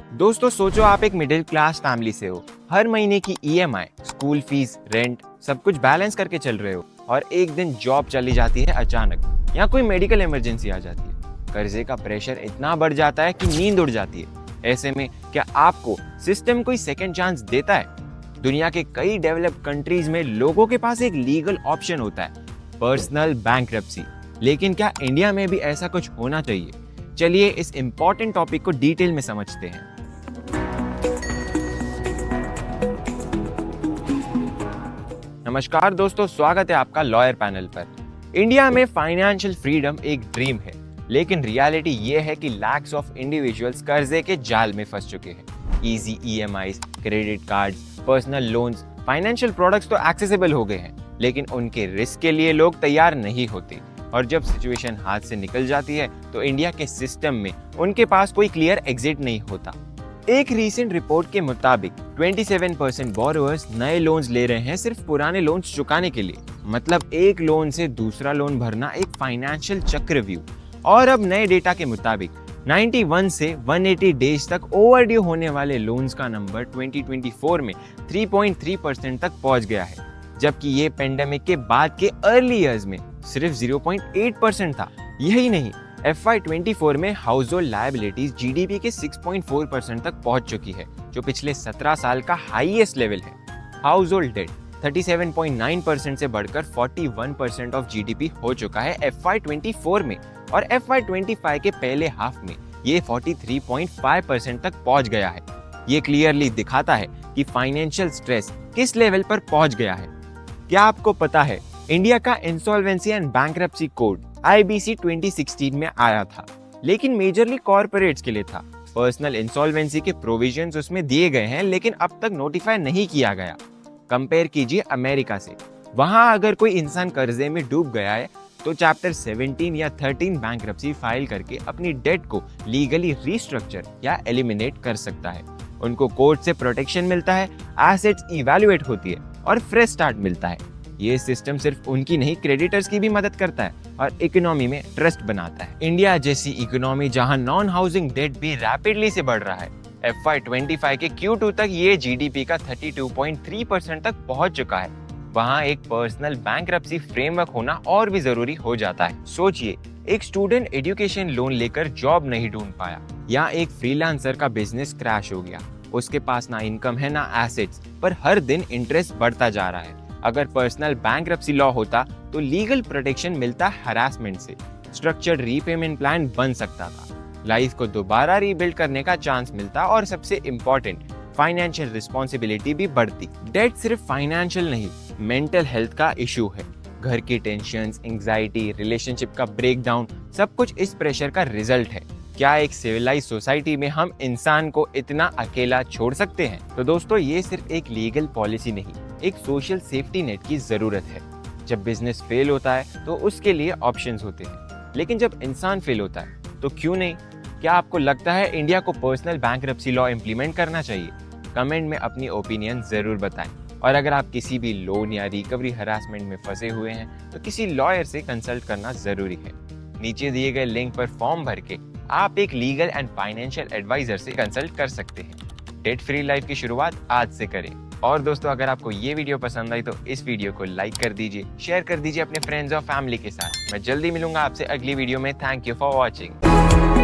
दोस्तों सोचो आप एक मिडिल क्लास फैमिली से हो, हर महीने की ईएमआई, स्कूल फीस, रेंट सब कुछ बैलेंस करके चल रहे हो और एक दिन जॉब चली जाती है अचानक या कोई मेडिकल इमरजेंसी आ जाती है। कर्जे का प्रेशर इतना बढ़ जाता है कि नींद उड़ जाती है। ऐसे में क्या आपको सिस्टम कोई सेकंड चांस देता है? दुनिया के कई डेवलप्ड कंट्रीज में लोगों के पास एक लीगल ऑप्शन होता है, पर्सनल बैंकरप्सी। लेकिन क्या इंडिया में भी ऐसा कुछ होना चाहिए? चलिए इस इंपॉर्टेंट टॉपिक को डिटेल में समझते हैं। नमस्कार दोस्तों, स्वागत है आपका लॉयर पैनल पर। इंडिया में फाइनेंशियल फ्रीडम एक ड्रीम है, लेकिन रियलिटी ये है कि लैक्स ऑफ इंडिविजुअल्स कर्जे के जाल में फंस चुके हैं। Easy EMIs, credit cards, personal loans, financial products तो एक्सेसिबल हो गए हैं, लेकिन उनके रिस्क के लिए लोग तैयार नहीं होते। और जब सिचुएशन हाथ से निकल जाती है तो इंडिया के सिस्टम में उनके पास कोई क्लियर एग्जिट नहीं होता। एक रीसेंट रिपोर्ट के मुताबिक 27% बोरोवर्स नए लोन्स ले रहे हैं सिर्फ पुराने लोन्स चुकाने के लिए। मतलब एक लोन से दूसरा लोन भरना एक फाइनेंशियल चक्रव्यूह। और अब नए डेटा के मुताबिक 91 से 180 डेज तक ओवरड्यू होने वाले लोन्स का नंबर 2024 में 3.3% तक पहुंच गया है, जबकि ये पेंडेमिक के बाद के अर्ली इयर्स में सिर्फ 0.8% था। यही नहीं, FY24 में हाउस होल्ड लायबिलिटीज जीडीपी के 6.4% तक पहुंच चुकी है, जो पिछले 17 साल का हाईएस्ट लेवल है। हाउस होल्ड डेट 37.9% से बढ़कर 41% ऑफ जीडीपी हो चुका है FY24 में, और FY25 के पहले हाफ में ये 43.5% तक पहुंच गया है। ये क्लियरली दिखाता है कि फाइनेंशियल स्ट्रेस किस लेवल पर पहुंच गया है। क्या आपको पता है इंडिया का insolvency and bankruptcy code IBC 2016 में आया था, लेकिन मेजरली कॉर्पोरेट्स के लिए था। पर्सनल इंसॉल्वेंसी के प्रोविजंस उसमें दिए गए हैं, लेकिन अब तक नोटिफाई नहीं किया गया। कंपेयर कीजिए अमेरिका से। वहां अगर कोई इंसान कर्जे में डूब गया है तो चैप्टर 17 या 13 बैंक्रप्सी फाइल करके अपनी डेट को लीगली रीस्ट्रक्चर या एलिमिनेट कर सकता है। उनको कोर्ट से प्रोटेक्शन मिलता है, एसेट्स इवैल्यूएट होती है और फ्रेश स्टार्ट मिलता है। ये सिस्टम सिर्फ उनकी नहीं, क्रेडिटर्स की भी मदद करता है और इकोनॉमी में ट्रस्ट बनाता है। इंडिया जैसी इकोनॉमी जहां नॉन हाउसिंग डेट भी रैपिडली से बढ़ रहा है, FY25 के Q2 तक ये जीडीपी का 32.3% तक पहुंच चुका है, वहां एक पर्सनल बैंक्रप्सी फ्रेमवर्क होना और भी जरूरी हो जाता है। सोचिए, एक स्टूडेंट एजुकेशन लोन लेकर जॉब नहीं ढूंढ पाया, या एक फ्रीलांसर का बिजनेस क्रैश हो गया। उसके पास ना इनकम है ना एसेट्स, पर हर दिन इंटरेस्ट बढ़ता जा रहा है। अगर पर्सनल बैंक्रप्सी लॉ होता तो लीगल प्रोटेक्शन मिलता हरासमेंट से, स्ट्रक्चर्ड रीपेमेंट प्लान बन सकता था, लाइफ को दोबारा रीबिल्ड करने का चांस मिलता, और सबसे इम्पोर्टेंट, फाइनेंशियल रिस्पॉन्सिबिलिटी भी बढ़ती। डेट सिर्फ फाइनेंशियल नहीं, मेंटल हेल्थ का इशू है। घर की टेंशंस, एंग्जाइटी, रिलेशनशिप का ब्रेकडाउन, सब कुछ इस प्रेशर का रिजल्ट है। क्या एक सिविलाइज सोसाइटी में हम इंसान को इतना अकेला छोड़ सकते हैं? तो दोस्तों, ये सिर्फ एक लीगल पॉलिसी नहीं, एक सोशल सेफ्टी नेट की जरूरत है। जब बिजनेस फेल होता है तो उसके लिए ऑप्शंस होते हैं, लेकिन जब इंसान फेल होता है तो क्यों नहीं? क्या आपको लगता है इंडिया को पर्सनल बैंक्रप्सी लॉ इंप्लीमेंट करना चाहिए? कमेंट में अपनी ओपिनियन जरूर बताएं। और अगर आप किसी भी लोन या रिकवरी हरासमेंट में फंसे हुए हैं तो किसी लॉयर से कंसल्ट करना जरूरी है। नीचे दिए गए लिंक पर फॉर्म भर के आप एक लीगल एंड फाइनेंशियल एडवाइजर से कंसल्ट कर सकते हैं। डेट फ्री लाइफ की शुरुआत आज से करें। और दोस्तों, अगर आपको ये वीडियो पसंद आई तो इस वीडियो को लाइक कर दीजिए, शेयर कर दीजिए अपने फ्रेंड्स और फैमिली के साथ। मैं जल्दी मिलूंगा आपसे अगली वीडियो में। Thank you for watching.